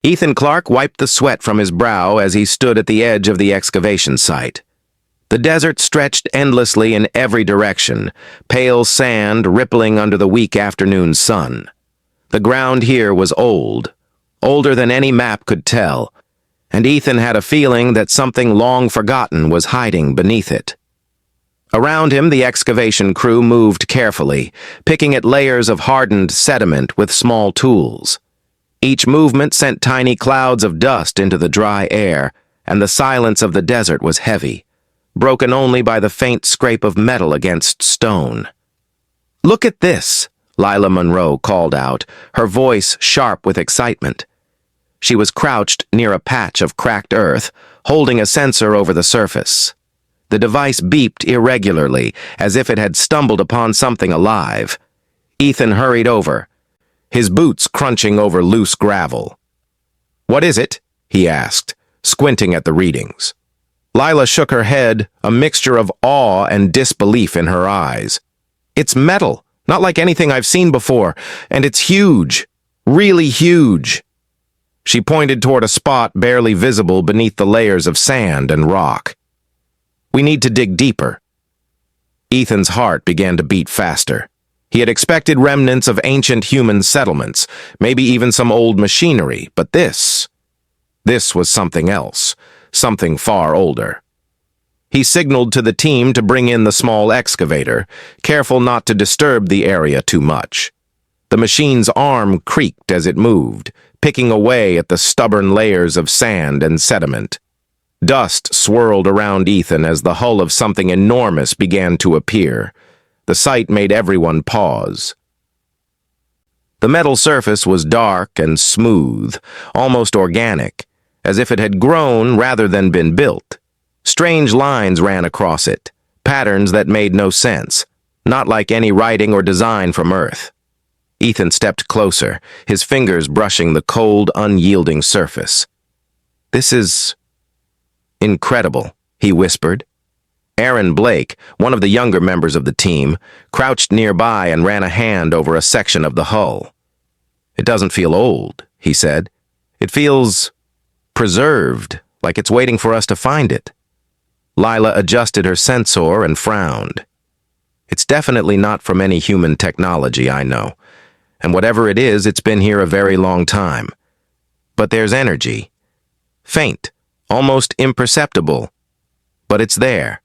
Ethan Clark wiped the sweat from his brow as he stood at the edge of the excavation site. The desert stretched endlessly in every direction, pale sand rippling under the weak afternoon sun. The ground here was old, older than any map could tell, and Ethan had a feeling that something long forgotten was hiding beneath it. Around him, the excavation crew moved carefully, picking at layers of hardened sediment with small tools. Each movement sent tiny clouds of dust into the dry air, and the silence of the desert was heavy, broken only by the faint scrape of metal against stone. "Look at this," Lila Monroe called out, her voice sharp with excitement. She was crouched near a patch of cracked earth, holding a sensor over the surface. The device beeped irregularly, as if it had stumbled upon something alive. Ethan hurried over, his boots crunching over loose gravel. "What is it?" he asked, squinting at the readings. Lila shook her head, a mixture of awe and disbelief in her eyes. "It's metal, not like anything I've seen before, and it's huge, really huge." She pointed toward a spot barely visible beneath the layers of sand and rock. "We need to dig deeper." Ethan's heart began to beat faster. He had expected remnants of ancient human settlements, maybe even some old machinery, but this was something else, something far older. He signaled to the team to bring in the small excavator, careful not to disturb the area too much. The machine's arm creaked as it moved, picking away at the stubborn layers of sand and sediment. Dust swirled around Ethan as the hull of something enormous began to appear. The sight made everyone pause. The metal surface was dark and smooth, almost organic, as if it had grown rather than been built. Strange lines ran across it, patterns that made no sense, not like any writing or design from Earth. Ethan stepped closer, his fingers brushing the cold, unyielding surface. "This is incredible," he whispered. Aaron Blake, one of the younger members of the team, crouched nearby and ran a hand over a section of the hull. "It doesn't feel old," he said. "It feels preserved, like it's waiting for us to find it." Lila adjusted her sensor and frowned. "It's definitely not from any human technology I know, and whatever it is, it's been here a very long time. But there's energy. Faint, almost imperceptible, but it's there.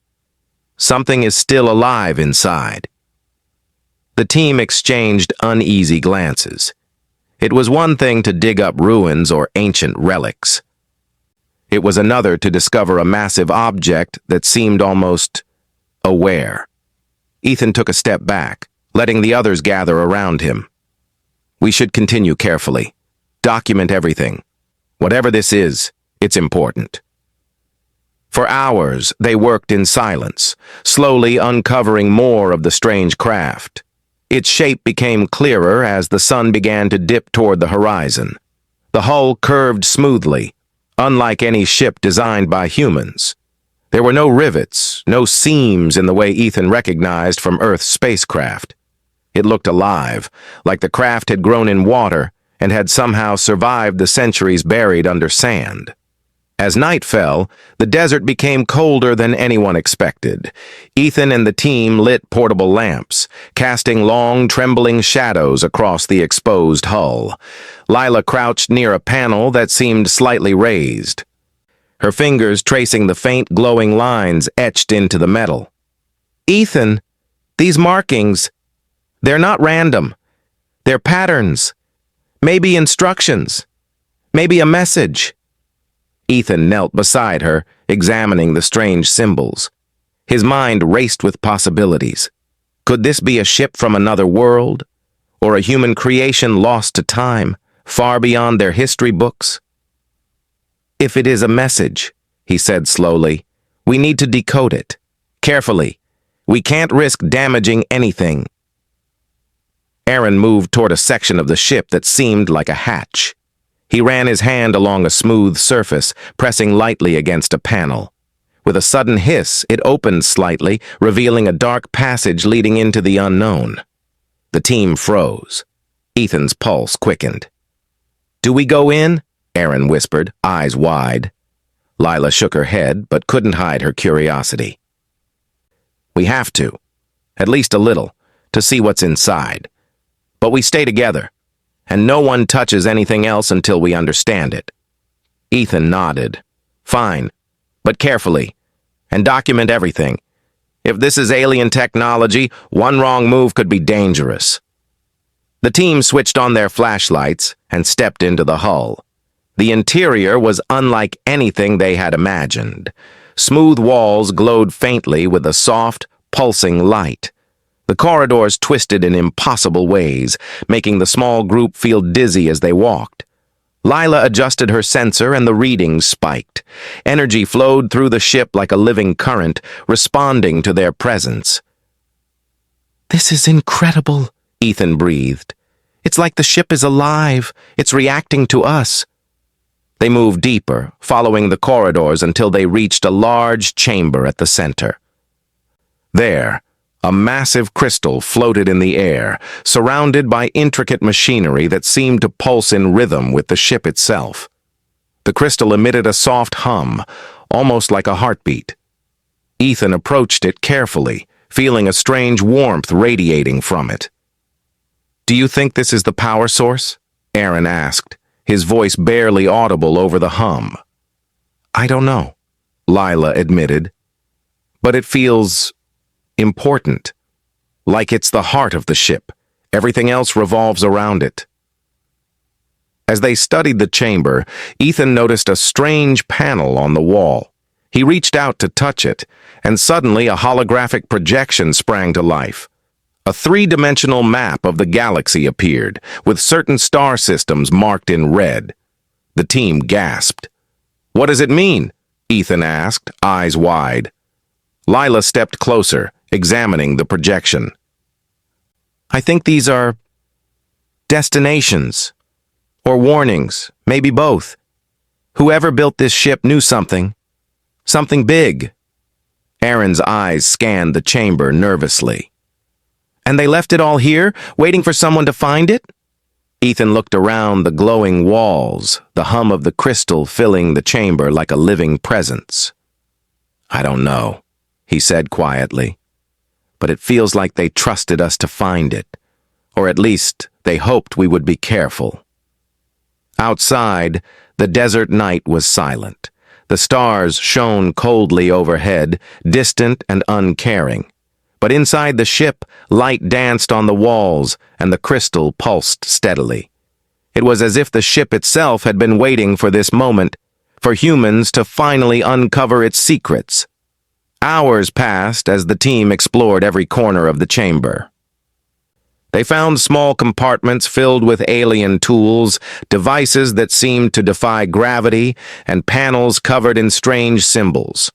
Something is still alive inside." The team exchanged uneasy glances. It was one thing to dig up ruins or ancient relics. It was another to discover a massive object that seemed almost aware. Ethan took a step back, letting the others gather around him. "We should continue carefully. Document everything. Whatever this is, it's important." For hours, they worked in silence, slowly uncovering more of the strange craft. Its shape became clearer as the sun began to dip toward the horizon. The hull curved smoothly, unlike any ship designed by humans. There were no rivets, no seams in the way Ethan recognized from Earth's spacecraft. It looked alive, like the craft had grown in water and had somehow survived the centuries buried under sand. As night fell, the desert became colder than anyone expected. Ethan and the team lit portable lamps, casting long, trembling shadows across the exposed hull. Lila crouched near a panel that seemed slightly raised, her fingers tracing the faint glowing lines etched into the metal. "Ethan, these markings, they're not random. They're patterns. Maybe instructions. Maybe a message." Ethan knelt beside her, examining the strange symbols. His mind raced with possibilities. Could this be a ship from another world? Or a human creation lost to time, far beyond their history books? "If it is a message," he said slowly, "we need to decode it. Carefully. We can't risk damaging anything." Aaron moved toward a section of the ship that seemed like a hatch. He ran his hand along a smooth surface, pressing lightly against a panel. With a sudden hiss, it opened slightly, revealing a dark passage leading into the unknown. The team froze. Ethan's pulse quickened. "Do we go in?" Aaron whispered, eyes wide. Lila shook her head, but couldn't hide her curiosity. We have to, at least a little, to see what's inside. But we stay together, and no one touches anything else until we understand it. Ethan nodded. Fine, but carefully, and document everything. If this is alien technology, one wrong move could be dangerous. The team switched on their flashlights and stepped into the hull. The interior was unlike anything they had imagined. Smooth walls glowed faintly with a soft, pulsing light. The corridors twisted in impossible ways, making the small group feel dizzy as they walked. Lila adjusted her sensor and the readings spiked. Energy flowed through the ship like a living current, responding to their presence. "This is incredible," Ethan breathed. "It's like the ship is alive. It's reacting to us." They moved deeper, following the corridors until they reached a large chamber at the center. There, a massive crystal floated in the air, surrounded by intricate machinery that seemed to pulse in rhythm with the ship itself. The crystal emitted a soft hum, almost like a heartbeat. Ethan approached it carefully, feeling a strange warmth radiating from it. "Do you think this is the power source?" Aaron asked, his voice barely audible over the hum. "I don't know," Lila admitted, "but it feels important, like it's the heart of the ship. Everything else revolves around it." As they studied the chamber, Ethan noticed a strange panel on the wall. He reached out to touch it, and suddenly a holographic projection sprang to life. A three-dimensional map of the galaxy appeared, with certain star systems marked in red. The team gasped. "What does it mean?" Ethan asked, eyes wide. Lila stepped closer, examining the projection. "I think these are destinations, or warnings, maybe both. Whoever built this ship knew something big." Aaron's eyes scanned the chamber nervously. "And they left it all here, waiting for someone to find it?" Ethan looked around the glowing walls, the hum of the crystal filling the chamber like a living presence. "I don't know," he said quietly, "but it feels like they trusted us to find it, or at least they hoped we would be careful." Outside, the desert night was silent. The stars shone coldly overhead, distant and uncaring. But inside the ship, light danced on the walls, and the crystal pulsed steadily. It was as if the ship itself had been waiting for this moment, for humans to finally uncover its secrets. Hours passed as the team explored every corner of the chamber. They found small compartments filled with alien tools, devices that seemed to defy gravity, and panels covered in strange symbols.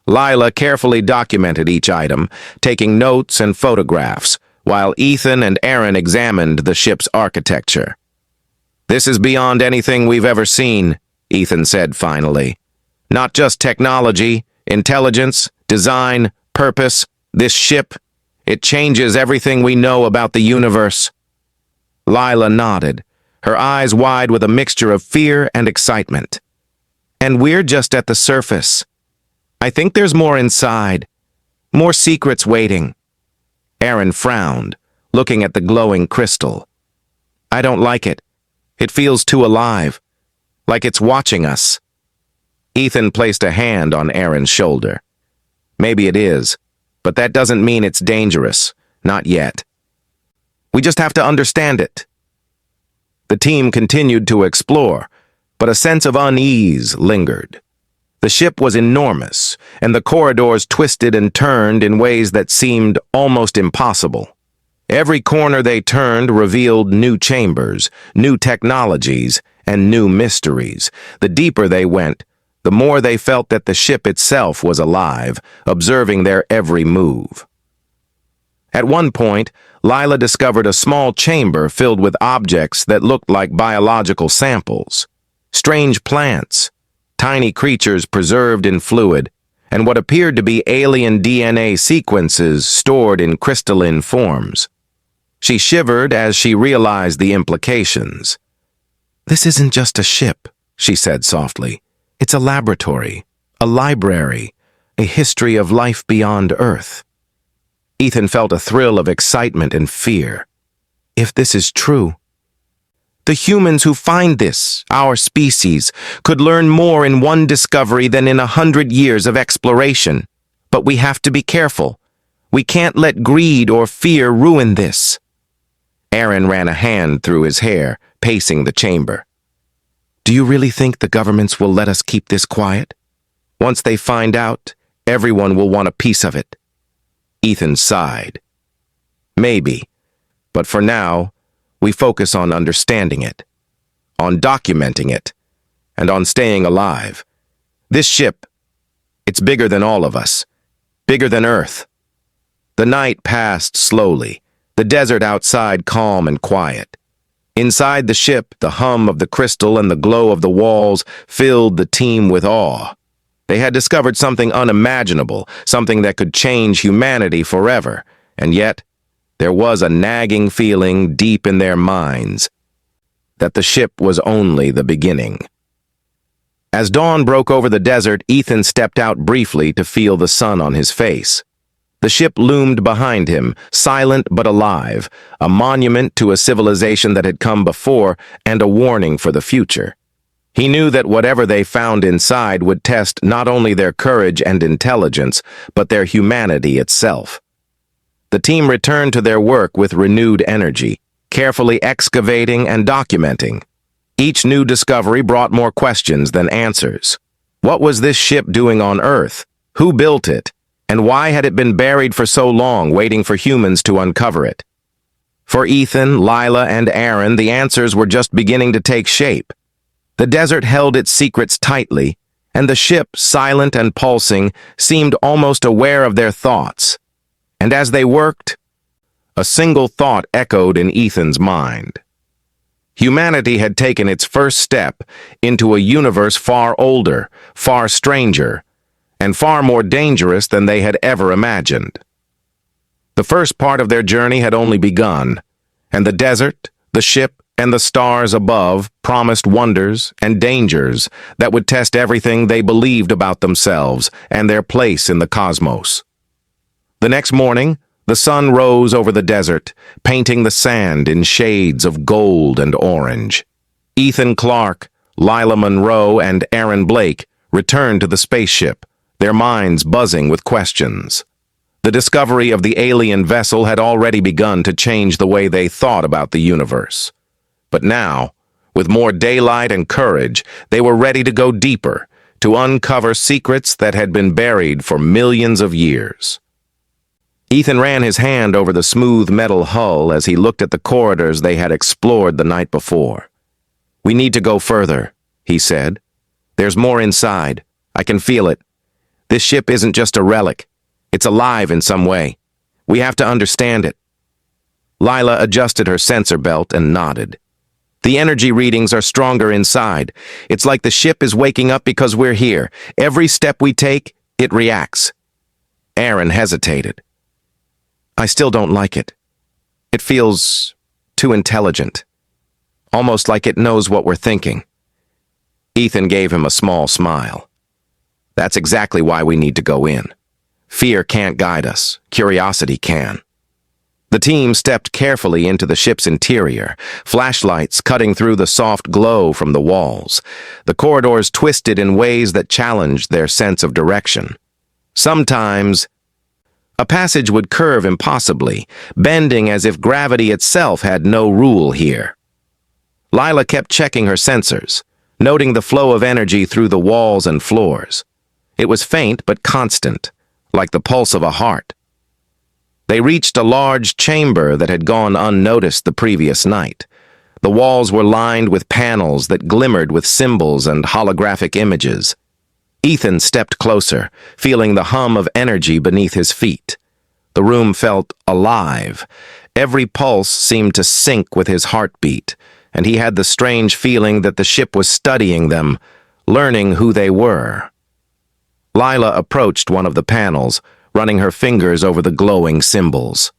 Lila carefully documented each item, taking notes and photographs, while Ethan and Aaron examined the ship's architecture. "This is beyond anything we've ever seen," Ethan said finally. "Not just technology, intelligence, design, purpose. This ship, it changes everything we know about the universe." Lila nodded, her eyes wide with a mixture of fear and excitement. "And we're just at the surface. I think there's more inside, more secrets waiting." Aaron frowned, looking at the glowing crystal. "I don't like it. It feels too alive, like it's watching us." Ethan placed a hand on Aaron's shoulder. "Maybe it is, but that doesn't mean it's dangerous. Not yet. We just have to understand it." The team continued to explore, but a sense of unease lingered. The ship was enormous, and the corridors twisted and turned in ways that seemed almost impossible. Every corner they turned revealed new chambers, new technologies, and new mysteries. The deeper they went, the more they felt that the ship itself was alive, observing their every move. At one point, Lila discovered a small chamber filled with objects that looked like biological samples. Strange plants, tiny creatures preserved in fluid, and what appeared to be alien DNA sequences stored in crystalline forms. She shivered as she realized the implications. "This isn't just a ship," she said softly. It's a laboratory, a library, a history of life beyond Earth. Ethan felt a thrill of excitement and fear. If this is true, the humans who find this, our species, could learn more in one discovery than in 100 years of exploration. But we have to be careful. We can't let greed or fear ruin this. Aaron ran a hand through his hair, pacing the chamber. Do you really think the governments will let us keep this quiet? Once they find out, everyone will want a piece of it. Ethan sighed. Maybe, but for now, we focus on understanding it, on documenting it, and on staying alive. This ship, it's bigger than all of us, bigger than Earth. The night passed slowly, the desert outside calm and quiet. Inside the ship, the hum of the crystal and the glow of the walls filled the team with awe. They had discovered something unimaginable, something that could change humanity forever, and yet, there was a nagging feeling deep in their minds that the ship was only the beginning. As dawn broke over the desert, Ethan stepped out briefly to feel the sun on his face. The ship loomed behind him, silent but alive, a monument to a civilization that had come before and a warning for the future. He knew that whatever they found inside would test not only their courage and intelligence, but their humanity itself. The team returned to their work with renewed energy, carefully excavating and documenting. Each new discovery brought more questions than answers. What was this ship doing on Earth? Who built it? And why had it been buried for so long, waiting for humans to uncover it? For Ethan, Lila, and Aaron, the answers were just beginning to take shape. The desert held its secrets tightly, and the ship, silent and pulsing, seemed almost aware of their thoughts. And as they worked, a single thought echoed in Ethan's mind. Humanity had taken its first step into a universe far older, far stranger, and far more dangerous than they had ever imagined. The first part of their journey had only begun, and the desert, the ship, and the stars above promised wonders and dangers that would test everything they believed about themselves and their place in the cosmos. The next morning, the sun rose over the desert, painting the sand in shades of gold and orange. Ethan Clark, Lila Monroe, and Aaron Blake returned to the spaceship, their minds buzzing with questions. The discovery of the alien vessel had already begun to change the way they thought about the universe. But now, with more daylight and courage, they were ready to go deeper, to uncover secrets that had been buried for millions of years. Ethan ran his hand over the smooth metal hull as he looked at the corridors they had explored the night before. We need to go further, he said. There's more inside. I can feel it. This ship isn't just a relic. It's alive in some way. We have to understand it. Lila adjusted her sensor belt and nodded. The energy readings are stronger inside. It's like the ship is waking up because we're here. Every step we take, it reacts. Aaron hesitated. I still don't like it. It feels too intelligent. Almost like it knows what we're thinking. Ethan gave him a small smile. That's exactly why we need to go in. Fear can't guide us. Curiosity can. The team stepped carefully into the ship's interior, flashlights cutting through the soft glow from the walls. The corridors twisted in ways that challenged their sense of direction. Sometimes, a passage would curve impossibly, bending as if gravity itself had no rule here. Lila kept checking her sensors, noting the flow of energy through the walls and floors. It was faint but constant, like the pulse of a heart. They reached a large chamber that had gone unnoticed the previous night. The walls were lined with panels that glimmered with symbols and holographic images. Ethan stepped closer, feeling the hum of energy beneath his feet. The room felt alive. Every pulse seemed to sync with his heartbeat, and he had the strange feeling that the ship was studying them, learning who they were. Lila approached one of the panels, running her fingers over the glowing symbols.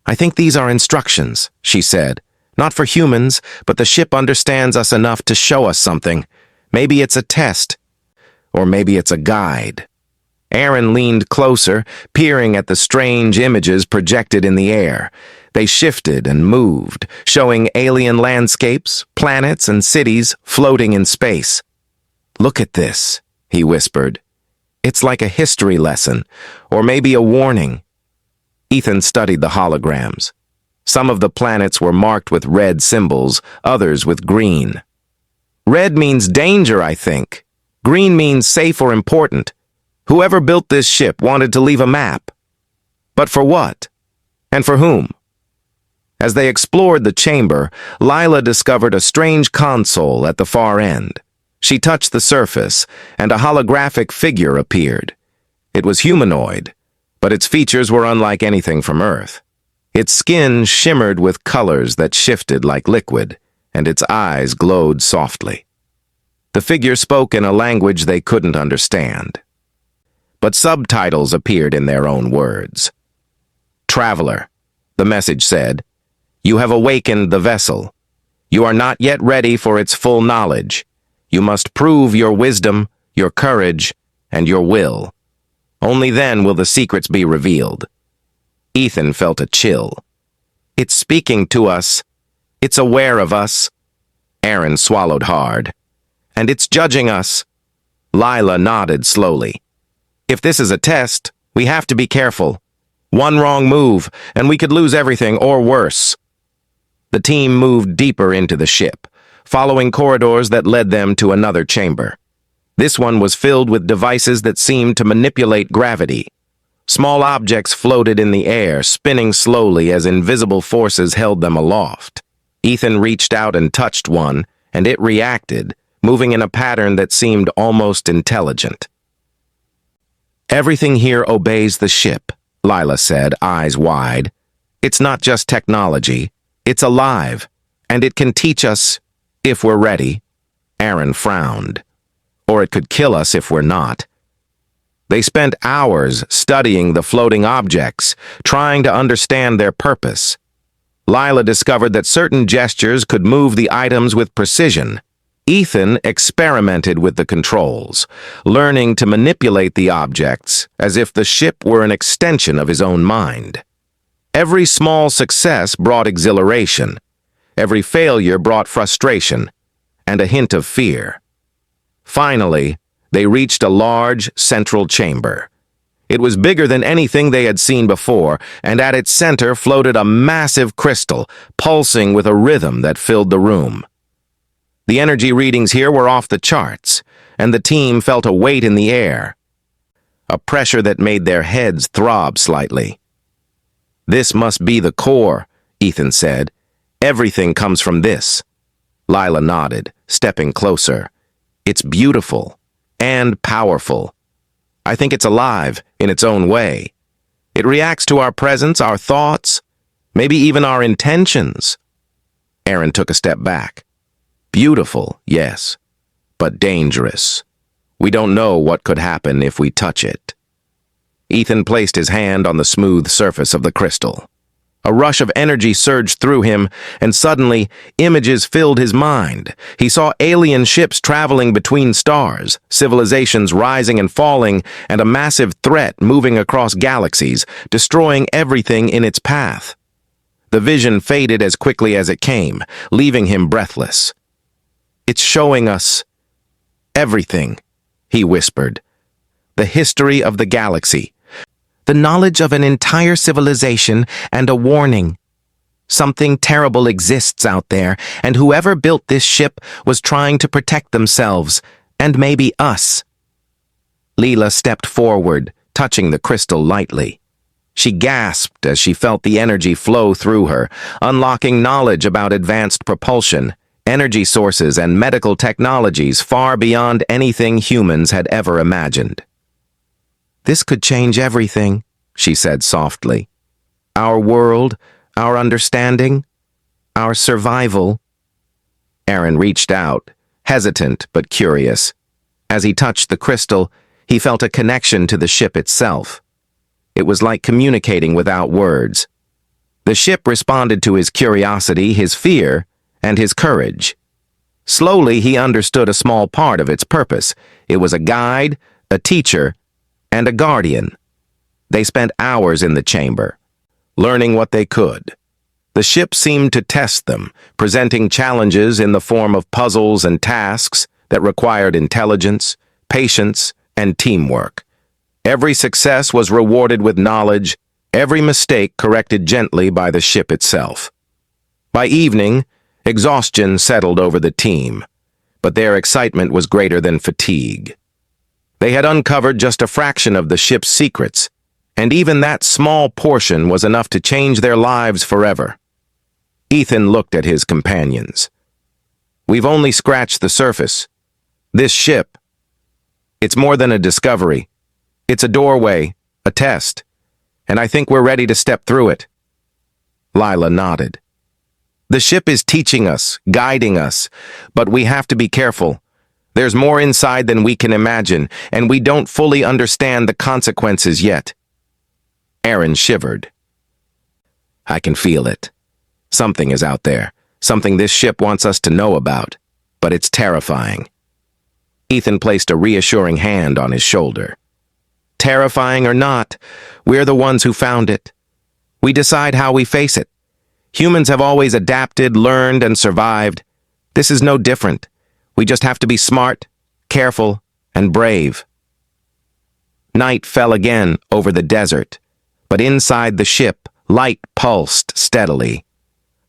I think these are instructions, she said. Not for humans, but the ship understands us enough to show us something. Maybe it's a test, or maybe it's a guide. Aaron leaned closer, peering at the strange images projected in the air. They shifted and moved, showing alien landscapes, planets, and cities floating in space. "Look at this," he whispered. "It's like a history lesson, or maybe a warning." Ethan studied the holograms. Some of the planets were marked with red symbols, others with green. "Red means danger, I think. Green means safe or important. Whoever built this ship wanted to leave a map. But for what? And for whom?" As they explored the chamber, Lila discovered a strange console at the far end. She touched the surface, and a holographic figure appeared. It was humanoid, but its features were unlike anything from Earth. Its skin shimmered with colors that shifted like liquid, and its eyes glowed softly. The figure spoke in a language they couldn't understand. But subtitles appeared in their own words. "Traveler," the message said, "you have awakened the vessel. You are not yet ready for its full knowledge. You must prove your wisdom, your courage, and your will. Only then will the secrets be revealed." Ethan felt a chill. "It's speaking to us. It's aware of us." Aaron swallowed hard. "And it's judging us." Lila nodded slowly. "If this is a test, we have to be careful. One wrong move, and we could lose everything, or worse." The team moved deeper into the ship, following corridors that led them to another chamber. This one was filled with devices that seemed to manipulate gravity. Small objects floated in the air, spinning slowly as invisible forces held them aloft. Ethan reached out and touched one, and it reacted, moving in a pattern that seemed almost intelligent. "Everything here obeys the ship," Lila said, eyes wide. "It's not just technology. It's alive, and it can teach us if we're ready." Aaron frowned. "Or it could kill us if we're not." They spent hours studying the floating objects, trying to understand their purpose. Lila discovered that certain gestures could move the items with precision. Ethan experimented with the controls, learning to manipulate the objects as if the ship were an extension of his own mind. Every small success brought exhilaration. Every failure brought frustration and a hint of fear. Finally, they reached a large, central chamber. It was bigger than anything they had seen before, and at its center floated a massive crystal, pulsing with a rhythm that filled the room. The energy readings here were off the charts, and the team felt a weight in the air, a pressure that made their heads throb slightly. "This must be the core," Ethan said. "Everything comes from this." Lila nodded, stepping closer. "It's beautiful and powerful. I think it's alive in its own way. It reacts to our presence, our thoughts, maybe even our intentions." Aaron took a step back. "Beautiful, yes, but dangerous. We don't know what could happen if we touch it." Ethan placed his hand on the smooth surface of the crystal. A rush of energy surged through him, and suddenly, images filled his mind. He saw alien ships traveling between stars, civilizations rising and falling, and a massive threat moving across galaxies, destroying everything in its path. The vision faded as quickly as it came, leaving him breathless. "It's showing us everything," he whispered. "The history of the galaxy. The knowledge of an entire civilization and a warning. Something terrible exists out there, and whoever built this ship was trying to protect themselves, and maybe us." Leela stepped forward, touching the crystal lightly. She gasped as she felt the energy flow through her, unlocking knowledge about advanced propulsion, energy sources, and medical technologies far beyond anything humans had ever imagined. "This could change everything," she said softly. "Our world, our understanding, our survival." Aaron reached out, hesitant but curious. As he touched the crystal, he felt a connection to the ship itself. It was like communicating without words. The ship responded to his curiosity, his fear, and his courage. Slowly, he understood a small part of its purpose. It was a guide, a teacher, and a guardian. They spent hours in the chamber, learning what they could. The ship seemed to test them, presenting challenges in the form of puzzles and tasks that required intelligence, patience, and teamwork. Every success was rewarded with knowledge, every mistake corrected gently by the ship itself. By evening, exhaustion settled over the team, but their excitement was greater than fatigue. They had uncovered just a fraction of the ship's secrets, and even that small portion was enough to change their lives forever. Ethan looked at his companions. "We've only scratched the surface. This ship, it's more than a discovery. It's a doorway, a test, and I think we're ready to step through it." Lila nodded. "The ship is teaching us, guiding us, but we have to be careful. There's more inside than we can imagine, and we don't fully understand the consequences yet." Aaron shivered. "I can feel it. Something is out there, something this ship wants us to know about, but it's terrifying." Ethan placed a reassuring hand on his shoulder. "Terrifying or not, we're the ones who found it. We decide how we face it. Humans have always adapted, learned, and survived. This is no different. We just have to be smart, careful, and brave." Night fell again over the desert, but inside the ship, light pulsed steadily.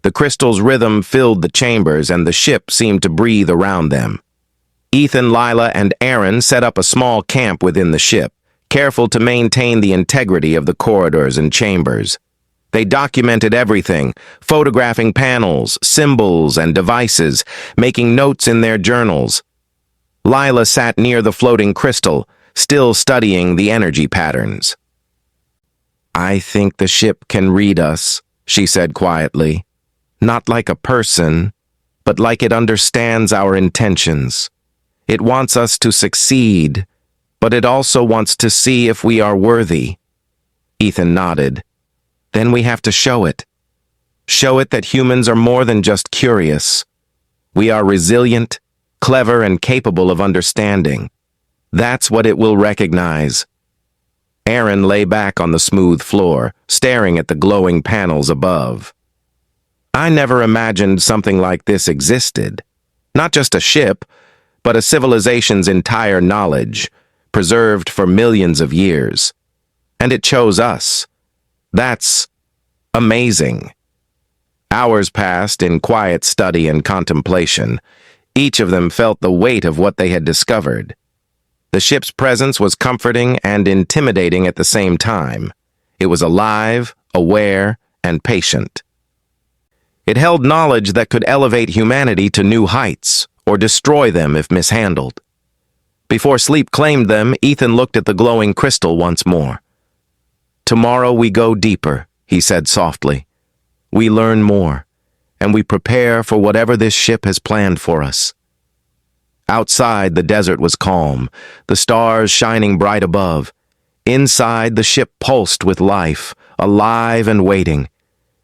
The crystal's rhythm filled the chambers, and the ship seemed to breathe around them. Ethan, Lila, and Aaron set up a small camp within the ship, careful to maintain the integrity of the corridors and chambers. They documented everything, photographing panels, symbols, and devices, making notes in their journals. Lila sat near the floating crystal, still studying the energy patterns. "I think the ship can read us," she said quietly. "Not like a person, but like it understands our intentions. It wants us to succeed, but it also wants to see if we are worthy." Ethan nodded. "Then we have to show it. Show it that humans are more than just curious. We are resilient, clever, and capable of understanding. That's what it will recognize." Aaron lay back on the smooth floor, staring at the glowing panels above. "I never imagined something like this existed. Not just a ship, but a civilization's entire knowledge, preserved for millions of years. And it chose us. That's amazing." Hours passed in quiet study and contemplation. Each of them felt the weight of what they had discovered. The ship's presence was comforting and intimidating at the same time. It was alive, aware, and patient. It held knowledge that could elevate humanity to new heights, or destroy them if mishandled. Before sleep claimed them, Ethan looked at the glowing crystal once more. "Tomorrow we go deeper," he said softly. "We learn more, and we prepare for whatever this ship has planned for us." Outside, the desert was calm, the stars shining bright above. Inside, the ship pulsed with life, alive and waiting.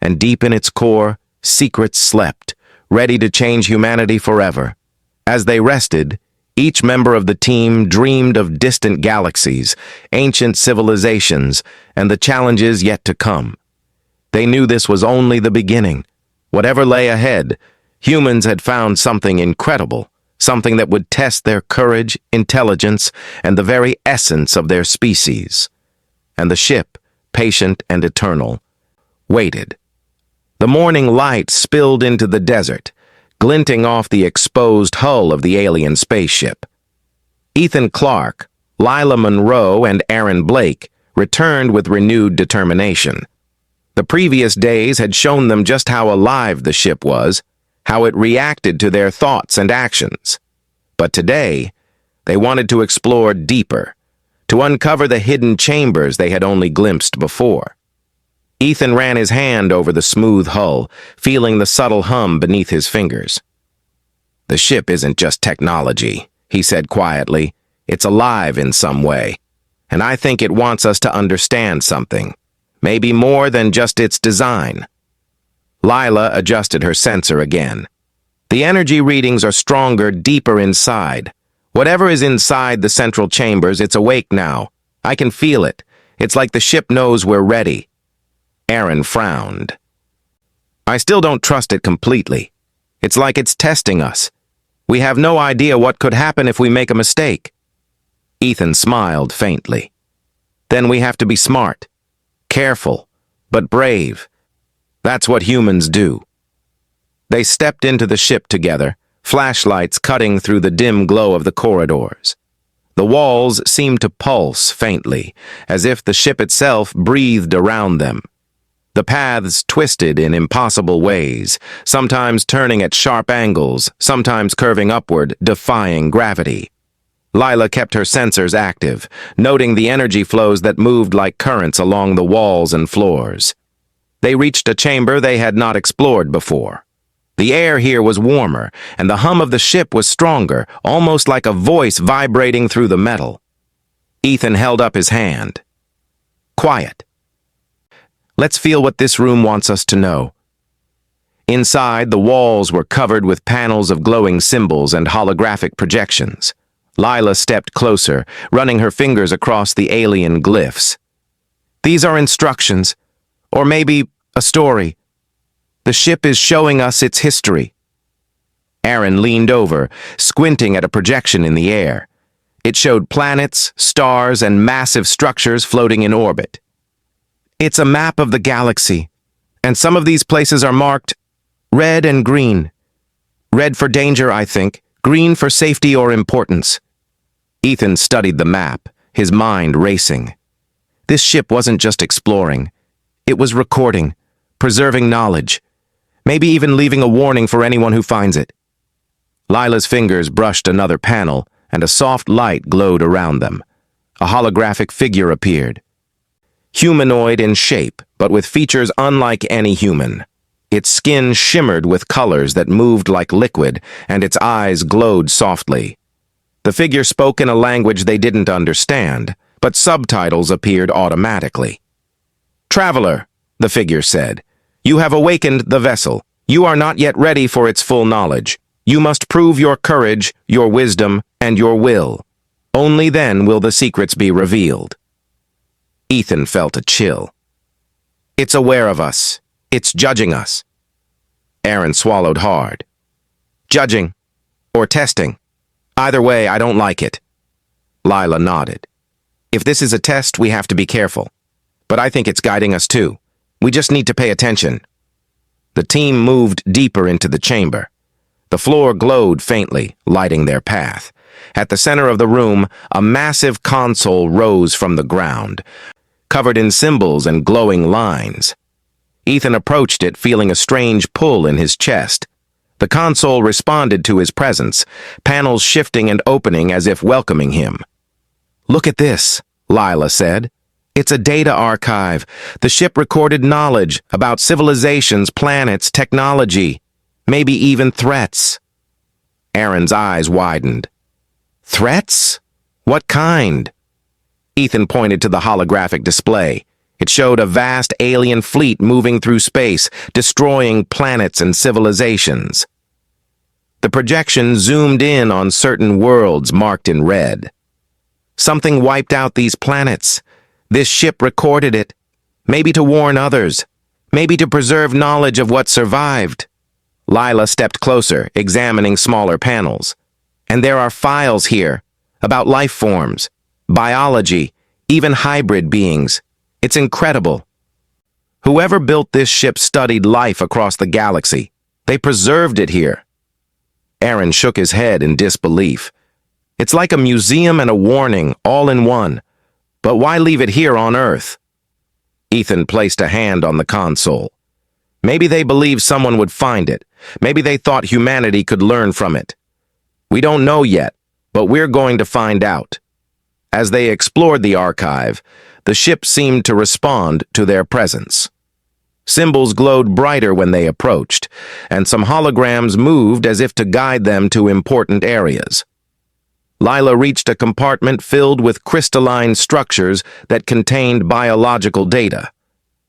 And deep in its core, secrets slept, ready to change humanity forever. As they rested, each member of the team dreamed of distant galaxies, ancient civilizations, and the challenges yet to come. They knew this was only the beginning. Whatever lay ahead, humans had found something incredible, something that would test their courage, intelligence, and the very essence of their species. And the ship, patient and eternal, waited. The morning light spilled into the desert, glinting off the exposed hull of the alien spaceship. Ethan Clarke, Lila Monroe, and Aaron Blake returned with renewed determination. The previous days had shown them just how alive the ship was, how it reacted to their thoughts and actions. But today, they wanted to explore deeper, to uncover the hidden chambers they had only glimpsed before. Ethan ran his hand over the smooth hull, feeling the subtle hum beneath his fingers. "The ship isn't just technology," he said quietly. "It's alive in some way, and I think it wants us to understand something, maybe more than just its design." Lila adjusted her sensor again. The energy readings are stronger deeper inside. Whatever is inside the central chambers, it's awake now. I can feel it. It's like the ship knows we're ready. Aaron frowned. I still don't trust it completely. It's like it's testing us. We have no idea what could happen if we make a mistake. Ethan smiled faintly. Then we have to be smart, careful, but brave. That's what humans do. They stepped into the ship together, flashlights cutting through the dim glow of the corridors. The walls seemed to pulse faintly, as if the ship itself breathed around them. The paths twisted in impossible ways, sometimes turning at sharp angles, sometimes curving upward, defying gravity. Lila kept her sensors active, noting the energy flows that moved like currents along the walls and floors. They reached a chamber they had not explored before. The air here was warmer, and the hum of the ship was stronger, almost like a voice vibrating through the metal. Ethan held up his hand. Quiet. Let's feel what this room wants us to know. Inside, the walls were covered with panels of glowing symbols and holographic projections. Lila stepped closer, running her fingers across the alien glyphs. These are instructions, or maybe a story. The ship is showing us its history. Aaron leaned over, squinting at a projection in the air. It showed planets, stars, and massive structures floating in orbit. It's a map of the galaxy, and some of these places are marked red and green. Red for danger, I think, green for safety or importance. Ethan studied the map, his mind racing. This ship wasn't just exploring. It was recording, preserving knowledge, maybe even leaving a warning for anyone who finds it. Lila's fingers brushed another panel, and a soft light glowed around them. A holographic figure appeared. Humanoid in shape, but with features unlike any human. Its skin shimmered with colors that moved like liquid, and its eyes glowed softly. The figure spoke in a language they didn't understand, but subtitles appeared automatically. "Traveler," the figure said, "you have awakened the vessel. You are not yet ready for its full knowledge. You must prove your courage, your wisdom, and your will. Only then will the secrets be revealed." Ethan felt a chill. It's aware of us. It's judging us. Aaron swallowed hard. Judging. Or testing. Either way, I don't like it. Lila nodded. If this is a test, we have to be careful. But I think it's guiding us too. We just need to pay attention. The team moved deeper into the chamber. The floor glowed faintly, lighting their path. At the center of the room, a massive console rose from the ground, covered in symbols and glowing lines. Ethan approached it, feeling a strange pull in his chest. The console responded to his presence, panels shifting and opening as if welcoming him. "Look at this," Lila said. "It's a data archive. The ship recorded knowledge about civilizations, planets, technology, maybe even threats." Aaron's eyes widened. "Threats? What kind?" Ethan pointed to the holographic display. It showed a vast alien fleet moving through space, destroying planets and civilizations. The projection zoomed in on certain worlds marked in red. Something wiped out these planets. This ship recorded it, maybe to warn others, maybe to preserve knowledge of what survived. Lila stepped closer, examining smaller panels. And there are files here, about life forms, biology, even hybrid beings. It's incredible. Whoever built this ship studied life across the galaxy. They preserved it here. Aaron shook his head in disbelief. It's like a museum and a warning, all in one. But why leave it here on Earth? Ethan placed a hand on the console. Maybe they believed someone would find it. Maybe they thought humanity could learn from it. We don't know yet, but we're going to find out. As they explored the archive, the ship seemed to respond to their presence. Symbols glowed brighter when they approached, and some holograms moved as if to guide them to important areas. Lila reached a compartment filled with crystalline structures that contained biological data.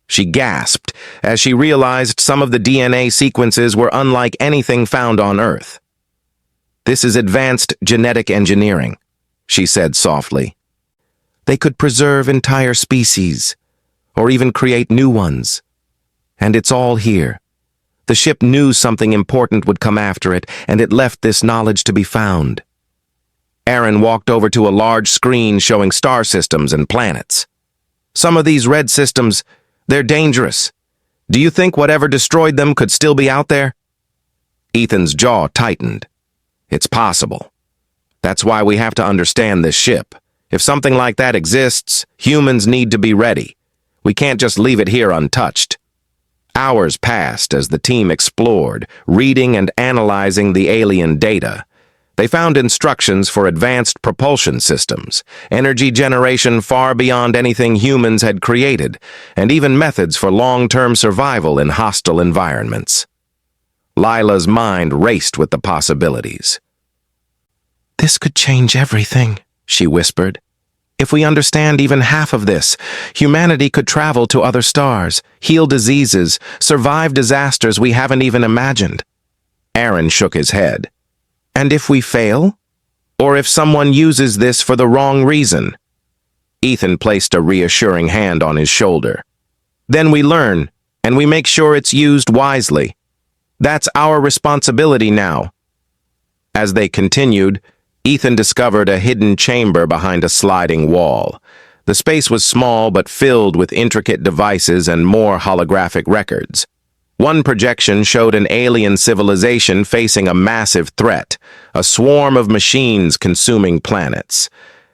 She gasped as she realized some of the DNA sequences were unlike anything found on Earth. "This is advanced genetic engineering," she said softly. "They could preserve entire species, or even create new ones. And it's all here. The ship knew something important would come after it, and it left this knowledge to be found." Aaron walked over to a large screen showing star systems and planets. "Some of these red systems, they're dangerous. Do you think whatever destroyed them could still be out there?" Ethan's jaw tightened. "It's possible. That's why we have to understand this ship. If something like that exists, humans need to be ready. We can't just leave it here untouched." Hours passed as the team explored, reading and analyzing the alien data. They found instructions for advanced propulsion systems, energy generation far beyond anything humans had created, and even methods for long-term survival in hostile environments. Lila's mind raced with the possibilities. "This could change everything," she whispered. "If we understand even half of this, humanity could travel to other stars, heal diseases, survive disasters we haven't even imagined." Aaron shook his head. "And if we fail? Or if someone uses this for the wrong reason?" Ethan placed a reassuring hand on his shoulder. "Then we learn, and we make sure it's used wisely. That's our responsibility now." As they continued, Ethan discovered a hidden chamber behind a sliding wall. The space was small but filled with intricate devices and more holographic records. One projection showed an alien civilization facing a massive threat, a swarm of machines consuming planets.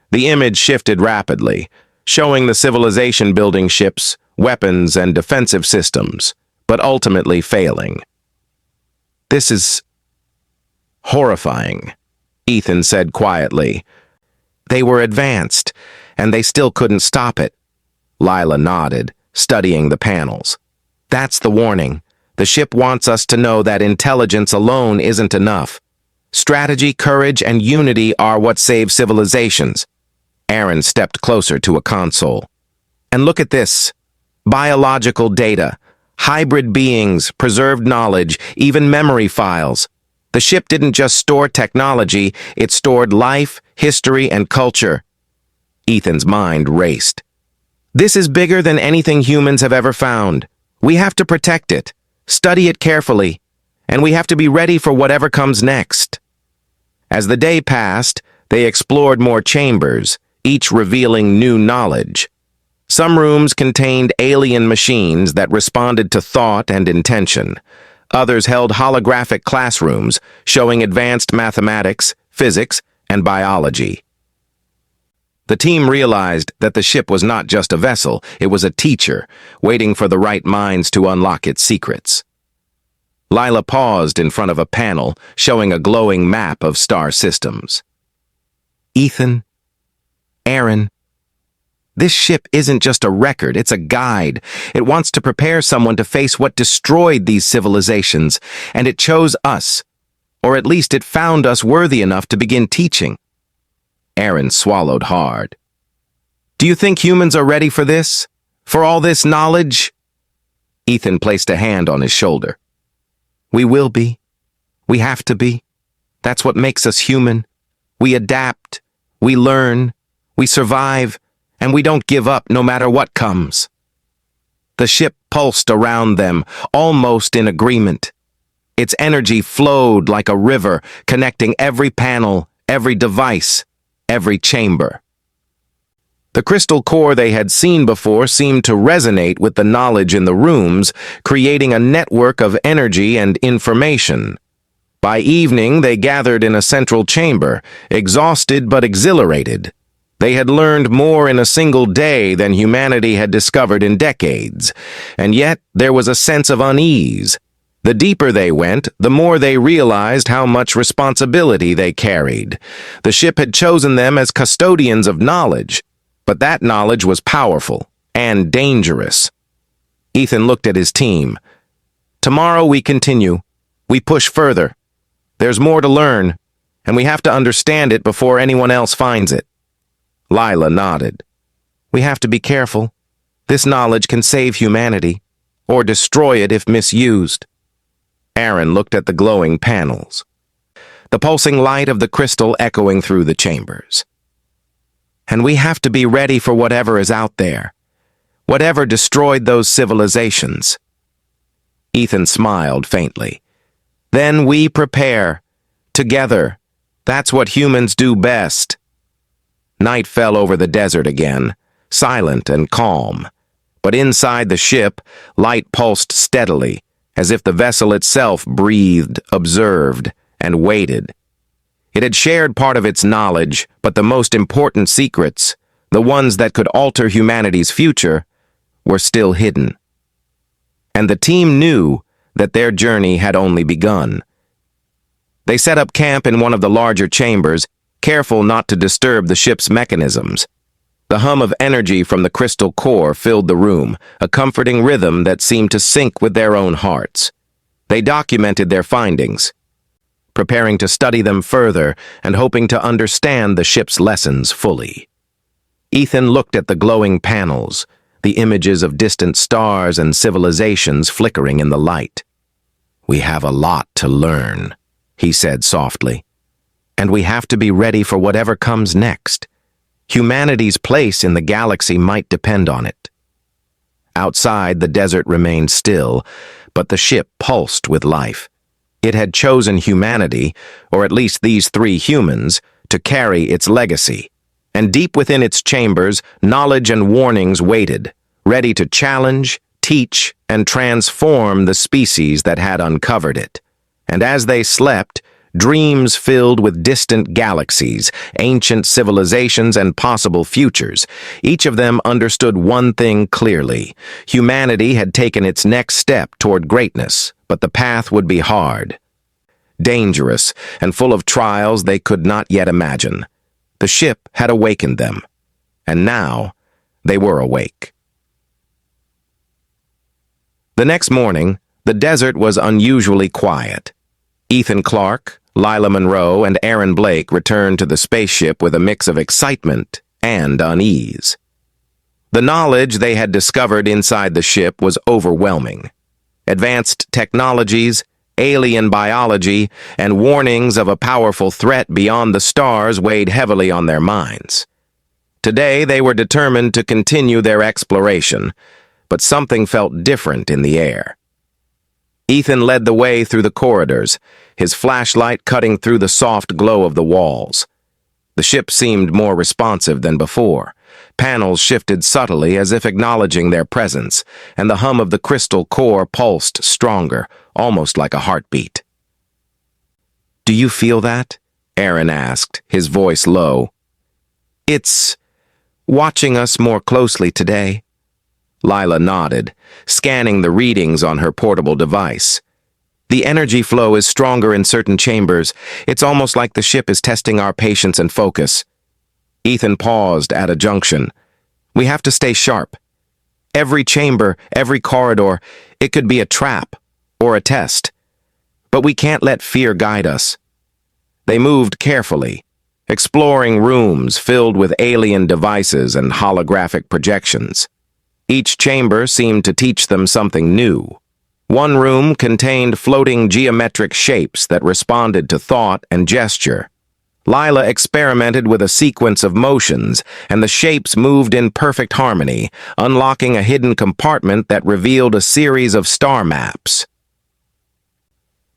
The image shifted rapidly, showing the civilization building ships, weapons, and defensive systems, but ultimately failing. "This is horrifying," Ethan said quietly. "They were advanced, and they still couldn't stop it." Lila nodded, studying the panels. "That's the warning. The ship wants us to know that intelligence alone isn't enough. Strategy, courage, and unity are what save civilizations." Aaron stepped closer to a console. "And look at this. Biological data, hybrid beings, preserved knowledge, even memory files. The ship didn't just store technology, it stored life, history, and culture." Ethan's mind raced. "This is bigger than anything humans have ever found. We have to protect it. Study it carefully, and we have to be ready for whatever comes next." As the day passed, they explored more chambers, each revealing new knowledge. Some rooms contained alien machines that responded to thought and intention. Others held holographic classrooms, showing advanced mathematics, physics, and biology. The team realized that the ship was not just a vessel, it was a teacher, waiting for the right minds to unlock its secrets. Lila paused in front of a panel, showing a glowing map of star systems. "Ethan, Aaron, this ship isn't just a record, it's a guide. It wants to prepare someone to face what destroyed these civilizations, and it chose us, or at least it found us worthy enough to begin teaching." Aaron swallowed hard. "Do you think humans are ready for this? For all this knowledge?" Ethan placed a hand on his shoulder. "We will be. We have to be. That's what makes us human. We adapt, we learn, we survive, and we don't give up no matter what comes." The ship pulsed around them, almost in agreement. Its energy flowed like a river, connecting every panel, every device, every chamber. The crystal core they had seen before seemed to resonate with the knowledge in the rooms, creating a network of energy and information. By evening, they gathered in a central chamber, exhausted but exhilarated. They had learned more in a single day than humanity had discovered in decades, and yet there was a sense of unease. The deeper they went, the more they realized how much responsibility they carried. The ship had chosen them as custodians of knowledge, but that knowledge was powerful and dangerous. Ethan looked at his team. "Tomorrow we continue. We push further. There's more to learn, and we have to understand it before anyone else finds it." Lila nodded. "We have to be careful. This knowledge can save humanity, or destroy it if misused. Aaron looked at the glowing panels, the pulsing light of the crystal echoing through the chambers. And we have to be ready for whatever is out there, whatever destroyed those civilizations. Ethan smiled faintly. Then we prepare, together. That's what humans do best. Night fell over the desert again, silent and calm. But inside the ship, light pulsed steadily, as if the vessel itself breathed, observed, and waited. It had shared part of its knowledge, but the most important secrets, the ones that could alter humanity's future, were still hidden. And the team knew that their journey had only begun. They set up camp in one of the larger chambers, careful not to disturb the ship's mechanisms. The hum of energy from the crystal core filled the room, a comforting rhythm that seemed to sync with their own hearts. They documented their findings, preparing to study them further and hoping to understand the ship's lessons fully. Ethan looked at the glowing panels, the images of distant stars and civilizations flickering in the light. "We have a lot to learn," he said softly. "And we have to be ready for whatever comes next. Humanity's place in the galaxy might depend on it." Outside, the desert remained still, but the ship pulsed with life. It had chosen humanity, or at least these 3 humans, to carry its legacy. And deep within its chambers, knowledge and warnings waited, ready to challenge, teach, and transform the species that had uncovered it. And as they slept, dreams filled with distant galaxies, ancient civilizations, and possible futures. Each of them understood one thing clearly. Humanity had taken its next step toward greatness, but the path would be hard, dangerous, and full of trials they could not yet imagine. The ship had awakened them, and now they were awake. The next morning, the desert was unusually quiet. Ethan Clarke, Lila Monroe, and Aaron Blake returned to the spaceship with a mix of excitement and unease. The knowledge they had discovered inside the ship was overwhelming. Advanced technologies, alien biology, and warnings of a powerful threat beyond the stars weighed heavily on their minds. Today, they were determined to continue their exploration, but something felt different in the air. Ethan led the way through the corridors, his flashlight cutting through the soft glow of the walls. The ship seemed more responsive than before. Panels shifted subtly as if acknowledging their presence, and the hum of the crystal core pulsed stronger, almost like a heartbeat. "Do you feel that?" Aaron asked, his voice low. "It's watching us more closely today." Lila nodded, scanning the readings on her portable device. "The energy flow is stronger in certain chambers. It's almost like the ship is testing our patience and focus." Ethan paused at a junction. "We have to stay sharp. Every chamber, every corridor, it could be a trap or a test. But we can't let fear guide us." They moved carefully, exploring rooms filled with alien devices and holographic projections. Each chamber seemed to teach them something new. One room contained floating geometric shapes that responded to thought and gesture. Lila experimented with a sequence of motions, and the shapes moved in perfect harmony, unlocking a hidden compartment that revealed a series of star maps.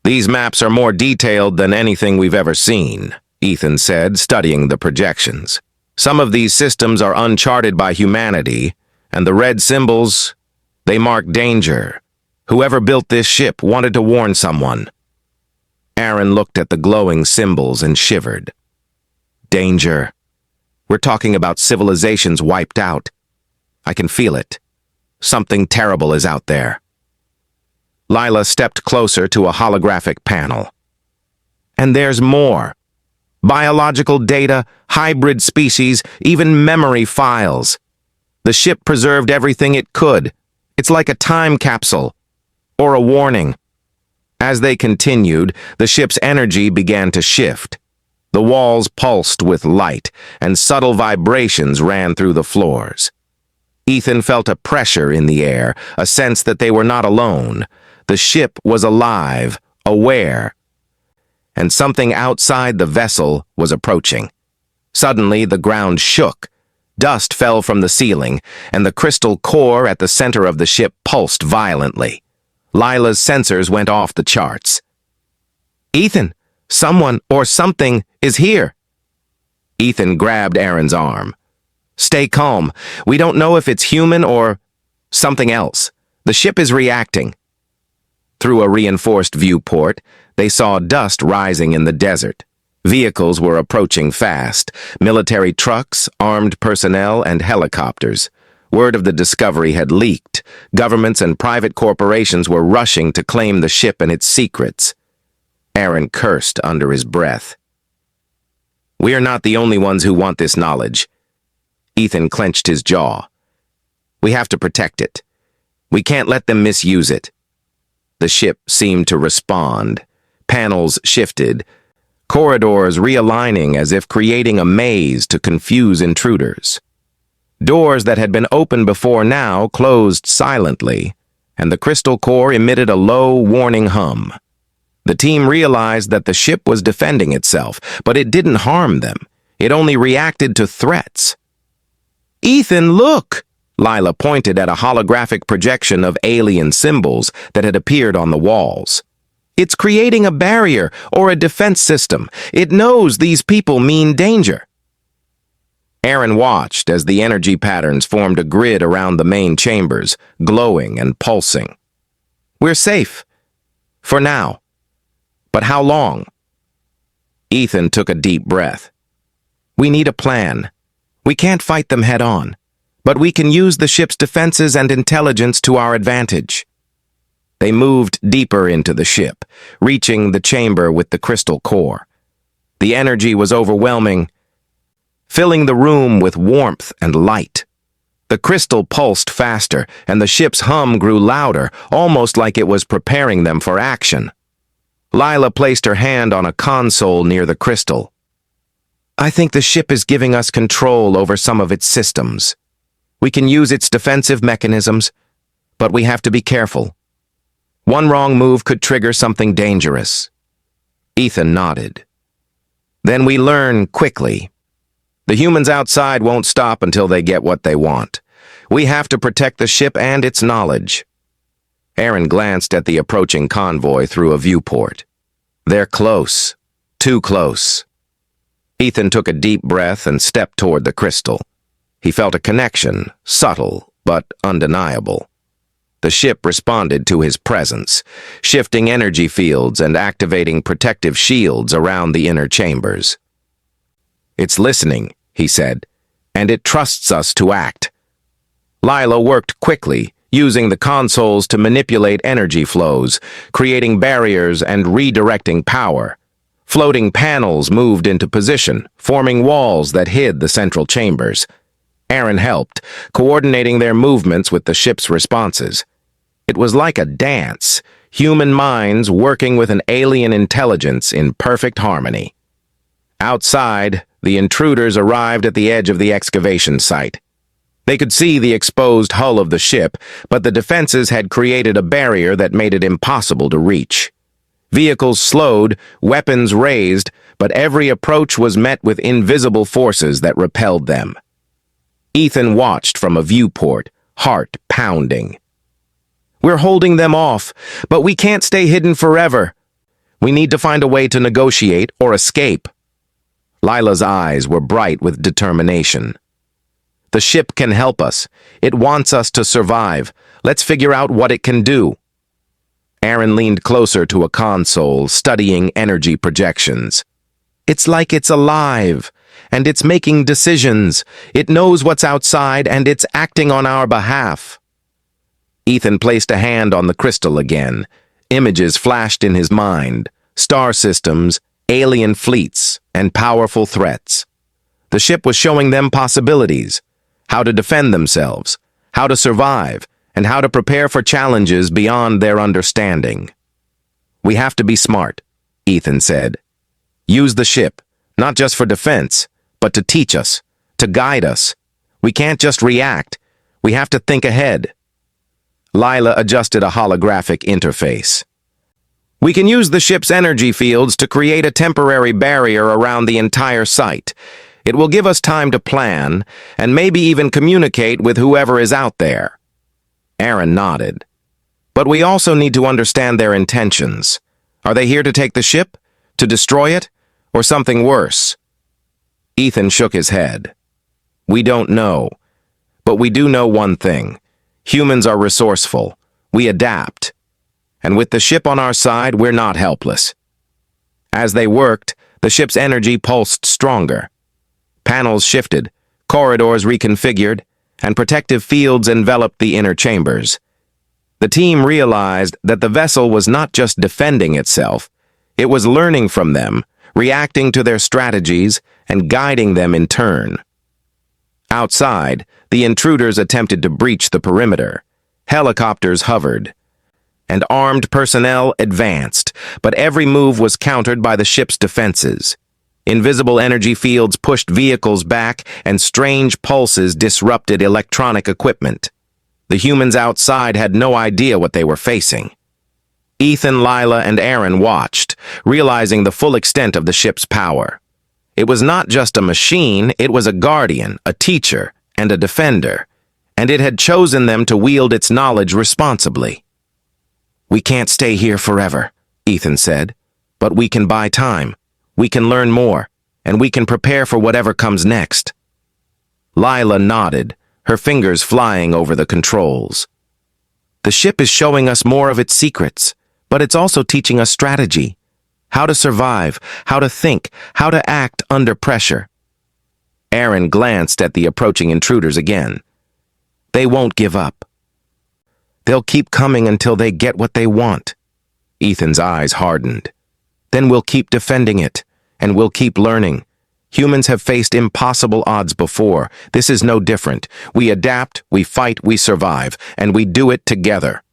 "These maps are more detailed than anything we've ever seen," Ethan said, studying the projections. "Some of these systems are uncharted by humanity, and the red symbols, they mark danger. Whoever built this ship wanted to warn someone." Aaron looked at the glowing symbols and shivered. "Danger. We're talking about civilizations wiped out. I can feel it. Something terrible is out there." Lila stepped closer to a holographic panel. "And there's more. Biological data, hybrid species, even memory files. The ship preserved everything it could. It's like a time capsule, or a warning." As they continued, the ship's energy began to shift. The walls pulsed with light, and subtle vibrations ran through the floors. Ethan felt a pressure in the air, a sense that they were not alone. The ship was alive, aware, and something outside the vessel was approaching. Suddenly, the ground shook. Dust fell from the ceiling, and the crystal core at the center of the ship pulsed violently. Lila's sensors went off the charts. "Ethan, someone or something is here." Ethan grabbed Aaron's arm. "Stay calm. We don't know if it's human or something else. The ship is reacting." Through a reinforced viewport, they saw dust rising in the desert. Vehicles were approaching fast, military trucks, armed personnel, and helicopters. Word of the discovery had leaked. Governments and private corporations were rushing to claim the ship and its secrets. Aaron cursed under his breath. "We are not the only ones who want this knowledge." Ethan clenched his jaw. "We have to protect it. We can't let them misuse it." The ship seemed to respond. Panels shifted, corridors realigning as if creating a maze to confuse intruders. Doors that had been open before now closed silently, and the crystal core emitted a low, warning hum. The team realized that the ship was defending itself, but it didn't harm them. It only reacted to threats. "Ethan, look!" Lila pointed at a holographic projection of alien symbols that had appeared on the walls. "It's creating a barrier or a defense system. It knows these people mean danger." Aaron watched as the energy patterns formed a grid around the main chambers, glowing and pulsing. "We're safe. For now. But how long?" Ethan took a deep breath. "We need a plan. We can't fight them head-on, but we can use the ship's defenses and intelligence to our advantage." They moved deeper into the ship, reaching the chamber with the crystal core. The energy was overwhelming, filling the room with warmth and light. The crystal pulsed faster, and the ship's hum grew louder, almost like it was preparing them for action. Lila placed her hand on a console near the crystal. "I think the ship is giving us control over some of its systems. We can use its defensive mechanisms, but we have to be careful. One wrong move could trigger something dangerous." Ethan nodded. "Then we learn quickly. The humans outside won't stop until they get what they want. We have to protect the ship and its knowledge." Aaron glanced at the approaching convoy through a viewport. "They're close. Too close." Ethan took a deep breath and stepped toward the crystal. He felt a connection, subtle but undeniable. The ship responded to his presence, shifting energy fields and activating protective shields around the inner chambers. "It's listening," he said, "and it trusts us to act." Lila worked quickly, using the consoles to manipulate energy flows, creating barriers and redirecting power. Floating panels moved into position, forming walls that hid the central chambers. Aaron helped, coordinating their movements with the ship's responses. It was like a dance, human minds working with an alien intelligence in perfect harmony. Outside, the intruders arrived at the edge of the excavation site. They could see the exposed hull of the ship, but the defenses had created a barrier that made it impossible to reach. Vehicles slowed, weapons raised, but every approach was met with invisible forces that repelled them. Ethan watched from a viewport, heart pounding. "We're holding them off, but we can't stay hidden forever. We need to find a way to negotiate or escape." Lila's eyes were bright with determination. "The ship can help us. It wants us to survive. Let's figure out what it can do." Aaron leaned closer to a console, studying energy projections. "It's like it's alive, and it's making decisions. It knows what's outside, and it's acting on our behalf." Ethan placed a hand on the crystal again. Images flashed in his mind. Star systems, alien fleets, and powerful threats. The ship was showing them possibilities. How to defend themselves, how to survive, and how to prepare for challenges beyond their understanding. "We have to be smart," Ethan said. "Use the ship, not just for defense, but to teach us, to guide us. We can't just react. We have to think ahead. Lila adjusted a holographic interface. We can use the ship's energy fields to create a temporary barrier around the entire site. It will give us time to plan, and maybe even communicate with whoever is out there. Aaron nodded. But we also need to understand their intentions. Are they here to take the ship? To destroy it? Or something worse? Ethan shook his head. We don't know. But we do know one thing. Humans are resourceful. We adapt. And with the ship on our side, we're not helpless. As they worked, the ship's energy pulsed stronger. Panels shifted, corridors reconfigured, and protective fields enveloped the inner chambers. The team realized that the vessel was not just defending itself, it was learning from them, reacting to their strategies, and guiding them in turn. Outside, the intruders attempted to breach the perimeter. Helicopters hovered, and armed personnel advanced, but every move was countered by the ship's defenses. Invisible energy fields pushed vehicles back, and strange pulses disrupted electronic equipment. The humans outside had no idea what they were facing. Ethan, Lila, and Aaron watched, realizing the full extent of the ship's power. It was not just a machine, it was a guardian, a teacher, and a defender, and it had chosen them to wield its knowledge responsibly. We can't stay here forever, Ethan said, but we can buy time. We can learn more, and we can prepare for whatever comes next. Lila nodded, her fingers flying over the controls. The ship is showing us more of its secrets, but it's also teaching us strategy. How to survive, how to think, how to act under pressure. Aaron glanced at the approaching intruders again. They won't give up. They'll keep coming until they get what they want. Ethan's eyes hardened. Then we'll keep defending it, and we'll keep learning. Humans have faced impossible odds before. This is no different. We adapt, we fight, we survive, and we do it together.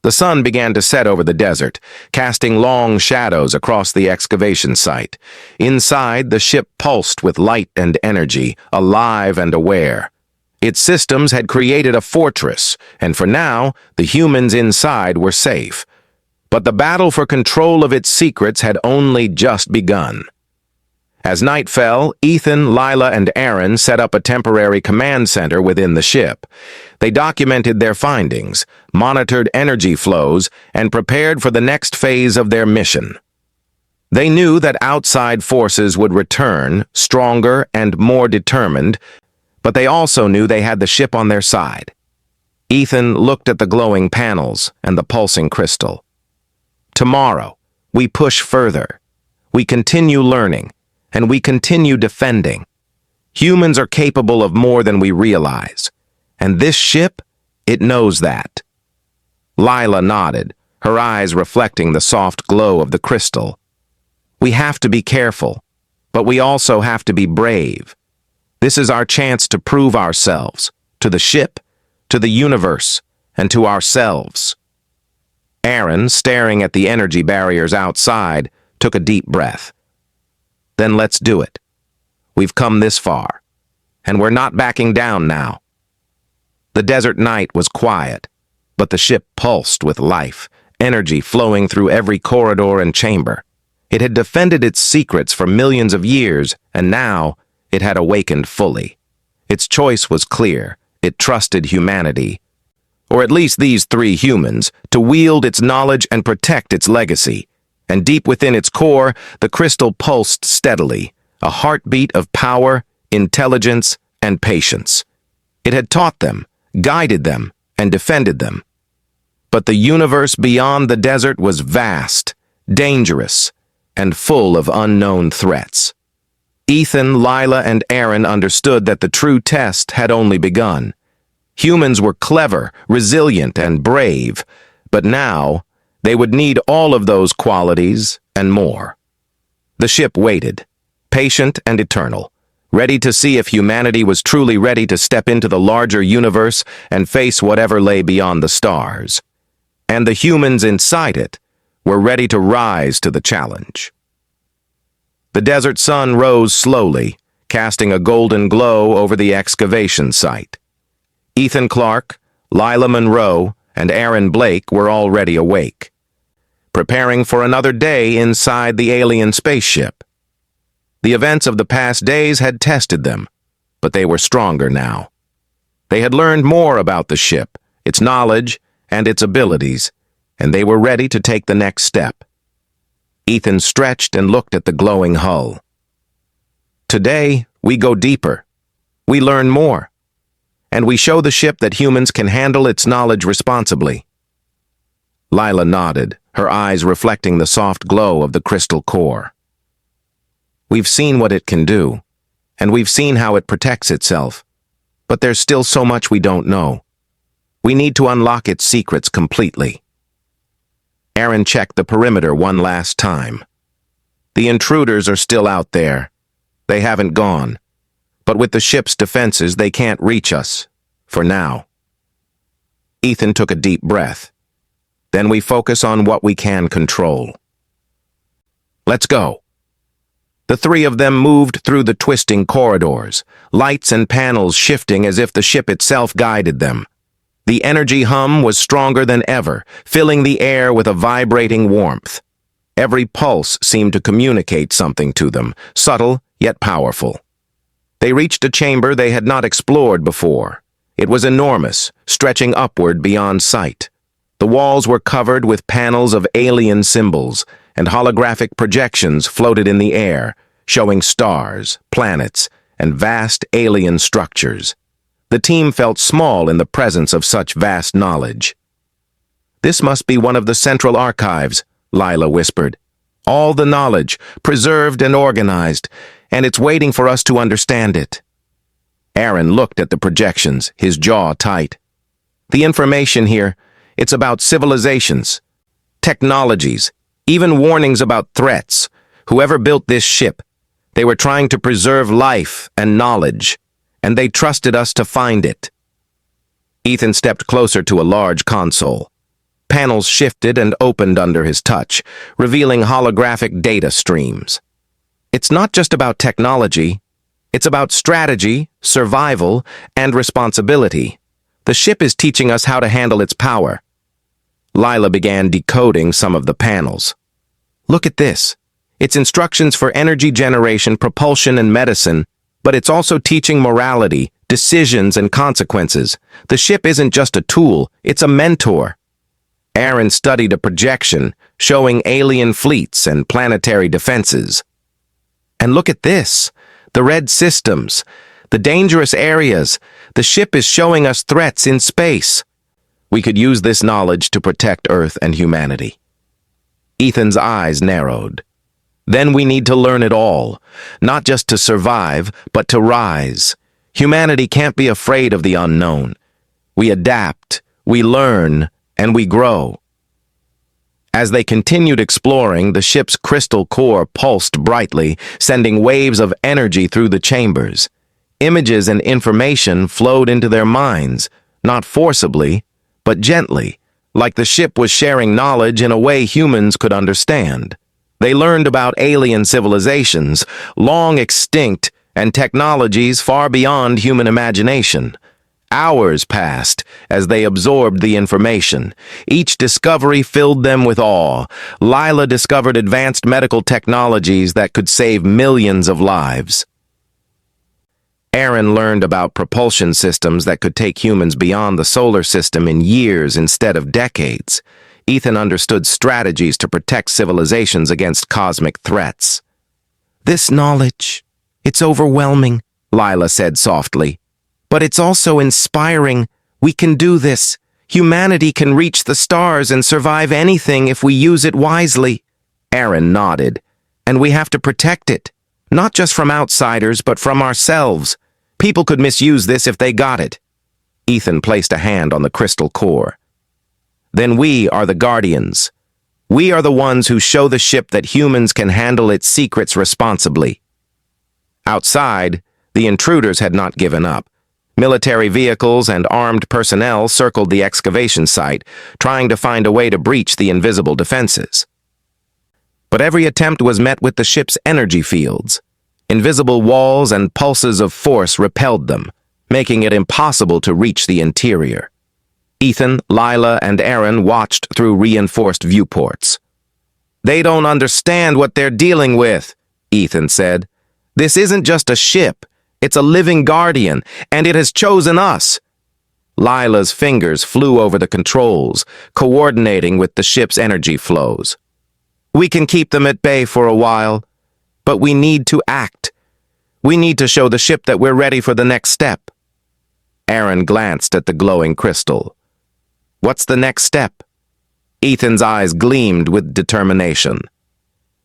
The sun began to set over the desert, casting long shadows across the excavation site. Inside, the ship pulsed with light and energy, alive and aware. Its systems had created a fortress, and for now, the humans inside were safe. But the battle for control of its secrets had only just begun. As night fell, Ethan, Lila, and Aaron set up a temporary command center within the ship. They documented their findings, monitored energy flows, and prepared for the next phase of their mission. They knew that outside forces would return, stronger and more determined, but they also knew they had the ship on their side. Ethan looked at the glowing panels and the pulsing crystal. Tomorrow, we push further. We continue learning, and we continue defending. Humans are capable of more than we realize, and this ship, it knows that. Lila nodded, her eyes reflecting the soft glow of the crystal. We have to be careful, but we also have to be brave. This is our chance to prove ourselves, to the ship, to the universe, and to ourselves. Aaron, staring at the energy barriers outside, took a deep breath. Then let's do it. We've come this far, and we're not backing down now. The desert night was quiet, but the ship pulsed with life, energy flowing through every corridor and chamber. It had defended its secrets for millions of years, and now it had awakened fully. Its choice was clear. It trusted humanity, or at least these three humans, to wield its knowledge and protect its legacy. And deep within its core, the crystal pulsed steadily, a heartbeat of power, intelligence, and patience. It had taught them, guided them, and defended them. But the universe beyond the desert was vast, dangerous, and full of unknown threats. Ethan, Lila, and Aaron understood that the true test had only begun. Humans were clever, resilient, and brave, but now they would need all of those qualities and more. The ship waited, patient and eternal, ready to see if humanity was truly ready to step into the larger universe and face whatever lay beyond the stars. And the humans inside it were ready to rise to the challenge. The desert sun rose slowly, casting a golden glow over the excavation site. Ethan Clark, Lila Monroe, and Aaron Blake were already awake, preparing for another day inside the alien spaceship. The events of the past days had tested them, but they were stronger now. They had learned more about the ship, its knowledge, and its abilities, and they were ready to take the next step. Ethan stretched and looked at the glowing hull. Today, we go deeper. We learn more. And we show the ship that humans can handle its knowledge responsibly. Lila nodded, her eyes reflecting the soft glow of the crystal core. We've seen what it can do, and we've seen how it protects itself, but there's still so much we don't know. We need to unlock its secrets completely. Aaron checked the perimeter one last time. The intruders are still out there. They haven't gone. But with the ship's defenses, they can't reach us. For now. Ethan took a deep breath. Then we focus on what we can control. Let's go. The three of them moved through the twisting corridors, lights and panels shifting as if the ship itself guided them. The energy hum was stronger than ever, filling the air with a vibrating warmth. Every pulse seemed to communicate something to them, subtle yet powerful. They reached a chamber they had not explored before. It was enormous, stretching upward beyond sight. The walls were covered with panels of alien symbols, and holographic projections floated in the air, showing stars, planets, and vast alien structures. The team felt small in the presence of such vast knowledge. "This must be one of the central archives," Lila whispered. "All the knowledge, preserved and organized, and it's waiting for us to understand it." Aaron looked at the projections, his jaw tight. "The information here, it's about civilizations, technologies, even warnings about threats. Whoever built this ship, they were trying to preserve life and knowledge, and they trusted us to find it." Ethan stepped closer to a large console. Panels shifted and opened under his touch, revealing holographic data streams. It's not just about technology. It's about strategy, survival, and responsibility. The ship is teaching us how to handle its power. Lila began decoding some of the panels. "Look at this. It's instructions for energy generation, propulsion, and medicine, but it's also teaching morality, decisions, and consequences. The ship isn't just a tool, it's a mentor." Aaron studied a projection showing alien fleets and planetary defenses. "And look at this. The red systems, the dangerous areas. The ship is showing us threats in space. We could use this knowledge to protect Earth and humanity." Ethan's eyes narrowed. "Then we need to learn it all, not just to survive, but to rise. Humanity can't be afraid of the unknown. We adapt, we learn, and we grow." As they continued exploring, the ship's crystal core pulsed brightly, sending waves of energy through the chambers. Images and information flowed into their minds, not forcibly, but gently, like the ship was sharing knowledge in a way humans could understand. They learned about alien civilizations, long extinct, and technologies far beyond human imagination. Hours passed as they absorbed the information. Each discovery filled them with awe. Lila discovered advanced medical technologies that could save millions of lives. Aaron learned about propulsion systems that could take humans beyond the solar system in years instead of decades. Ethan understood strategies to protect civilizations against cosmic threats. "This knowledge, it's overwhelming," Lila said softly. "But it's also inspiring. We can do this. Humanity can reach the stars and survive anything if we use it wisely." Aaron nodded. "And we have to protect it. Not just from outsiders, but from ourselves. People could misuse this if they got it." Ethan placed a hand on the crystal core. "Then we are the guardians. We are the ones who show the ship that humans can handle its secrets responsibly." Outside, the intruders had not given up. Military vehicles and armed personnel circled the excavation site, trying to find a way to breach the invisible defenses. But every attempt was met with the ship's energy fields. Invisible walls and pulses of force repelled them. making it impossible to reach the interior. Ethan, Lila, and Aaron watched through reinforced viewports. "They don't understand what they're dealing with," Ethan said. "This isn't just a ship. It's a living guardian, and it has chosen us." Lila's fingers flew over the controls, coordinating with the ship's energy flows. "We can keep them at bay for a while, but we need to act. We need to show the ship that we're ready for the next step." Aaron glanced at the glowing crystal. "What's the next step?" Ethan's eyes gleamed with determination.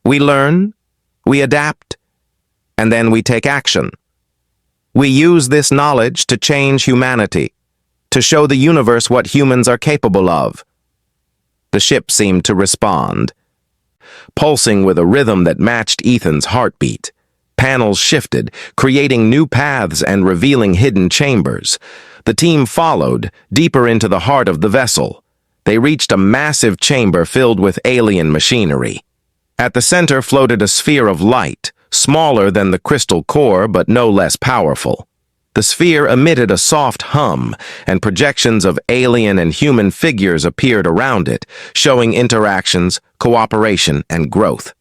"We learn, we adapt, and then we take action. We use this knowledge to change humanity, to show the universe what humans are capable of." The ship seemed to respond, pulsing with a rhythm that matched Ethan's heartbeat. Panels shifted, creating new paths and revealing hidden chambers. The team followed, deeper into the heart of the vessel. They reached a massive chamber filled with alien machinery. At the center floated a sphere of light, smaller than the crystal core but no less powerful. The sphere emitted a soft hum, and projections of alien and human figures appeared around it, showing interactions, cooperation, and growth.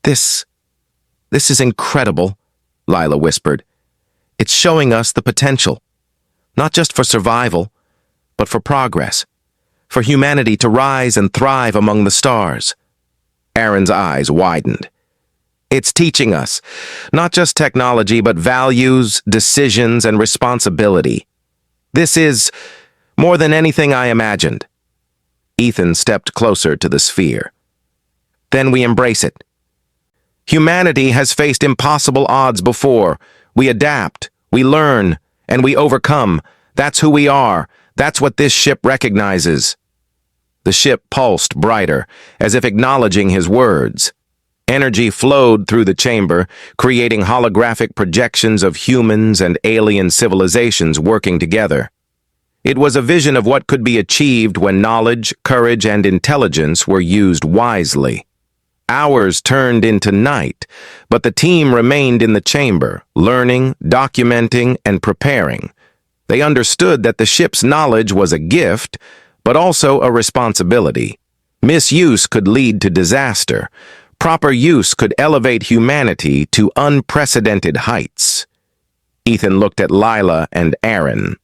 This is incredible," Lila whispered. "It's showing us the potential, not just for survival, but for progress, for humanity to rise and thrive among the stars." Aaron's eyes widened. "It's teaching us, not just technology, but values, decisions, and responsibility. This is more than anything I imagined." Ethan stepped closer to the sphere. "Then we embrace it. Humanity has faced impossible odds before. We adapt, we learn, and we overcome. That's who we are. That's what this ship recognizes." The ship pulsed brighter, as if acknowledging his words. Energy flowed through the chamber, creating holographic projections of humans and alien civilizations working together. It was a vision of what could be achieved when knowledge, courage, and intelligence were used wisely. Hours turned into night, but the team remained in the chamber, learning, documenting, and preparing. They understood that the ship's knowledge was a gift, but also a responsibility. Misuse could lead to disaster. Proper use could elevate humanity to unprecedented heights. Ethan looked at Lila and Aaron.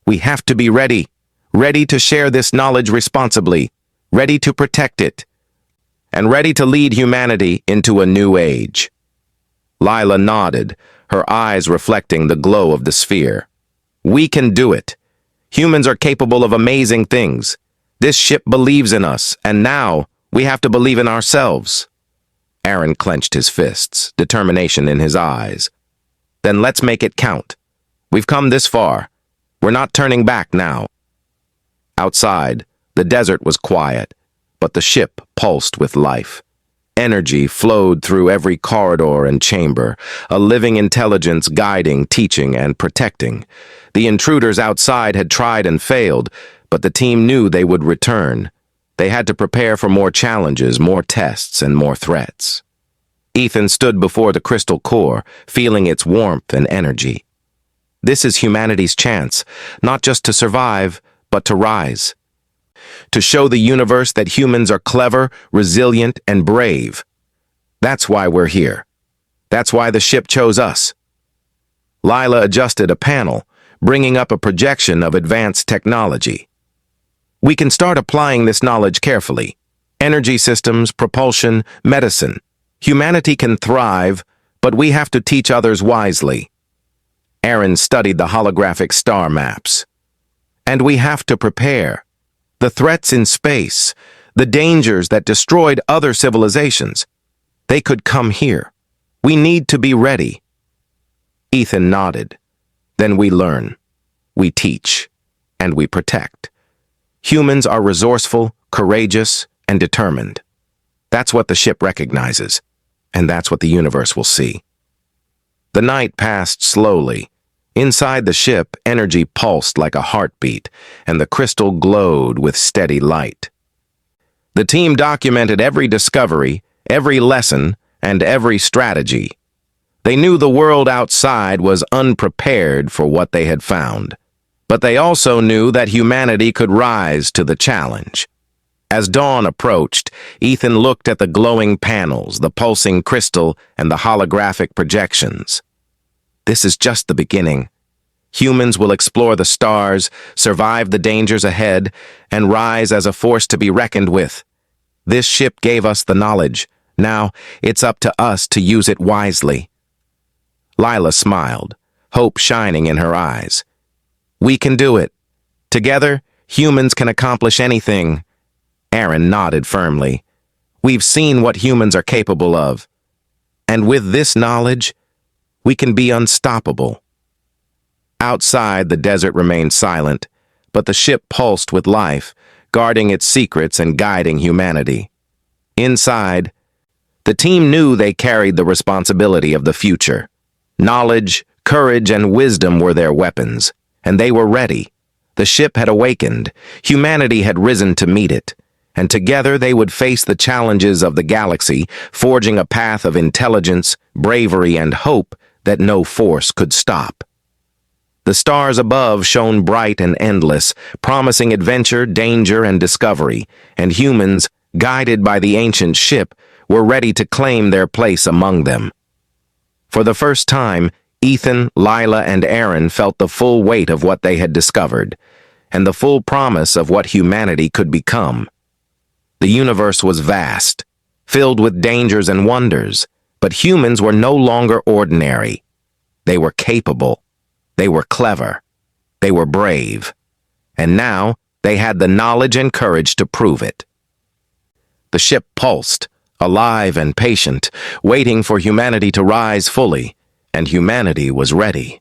"We have to be ready, ready to share this knowledge responsibly, ready to protect it, and ready to lead humanity into a new age." Lila nodded, her eyes reflecting the glow of the sphere. "We can do it. Humans are capable of amazing things. This ship believes in us, and now we have to believe in ourselves." Aaron clenched his fists, determination in his eyes. "Then let's make it count. We've come this far. We're not turning back now." Outside, the desert was quiet, but the ship pulsed with life. Energy flowed through every corridor and chamber, a living intelligence guiding, teaching, and protecting. The intruders outside had tried and failed, but the team knew they would return. They had to prepare for more challenges, more tests, and more threats. Ethan stood before the crystal core, feeling its warmth and energy. This is humanity's chance, not just to survive, but to rise. To show the universe that humans are clever, resilient, and brave. That's why we're here. That's why the ship chose us. Lila adjusted a panel, bringing up a projection of advanced technology. "We can start applying this knowledge carefully. Energy systems, propulsion, medicine. Humanity can thrive, but we have to teach others wisely." Aaron studied the holographic star maps. "And we have to prepare. The threats in space, the dangers that destroyed other civilizations, they could come here. We need to be ready." Ethan nodded. "Then we learn, we teach, and we protect. Humans are resourceful, courageous, and determined. That's what the ship recognizes, and that's what the universe will see." The night passed slowly. Inside the ship, energy pulsed like a heartbeat, and the crystal glowed with steady light. The team documented every discovery, every lesson, and every strategy. They knew the world outside was unprepared for what they had found. But they also knew that humanity could rise to the challenge. As dawn approached, Ethan looked at the glowing panels, the pulsing crystal, and the holographic projections. This is just the beginning. Humans will explore the stars, survive the dangers ahead, and rise as a force to be reckoned with. This ship gave us the knowledge. Now, it's up to us to use it wisely. Lila smiled, hope shining in her eyes. We can do it. Together, humans can accomplish anything. Aaron nodded firmly. We've seen what humans are capable of. And with this knowledge, we can be unstoppable. Outside, the desert remained silent, but the ship pulsed with life, guarding its secrets and guiding humanity. Inside, the team knew they carried the responsibility of the future. Knowledge, courage, and wisdom were their weapons, and they were ready. The ship had awakened, humanity had risen to meet it, and together they would face the challenges of the galaxy, forging a path of intelligence, bravery, and hope that no force could stop. The stars above shone bright and endless, promising adventure, danger, and discovery, and humans, guided by the ancient ship, were ready to claim their place among them. For the first time, Ethan, Lila, and Aaron felt the full weight of what they had discovered, and the full promise of what humanity could become. The universe was vast, filled with dangers and wonders, but humans were no longer ordinary. They were capable. They were clever. They were brave. And now they had the knowledge and courage to prove it. The ship pulsed, alive and patient, waiting for humanity to rise fully, and humanity was ready.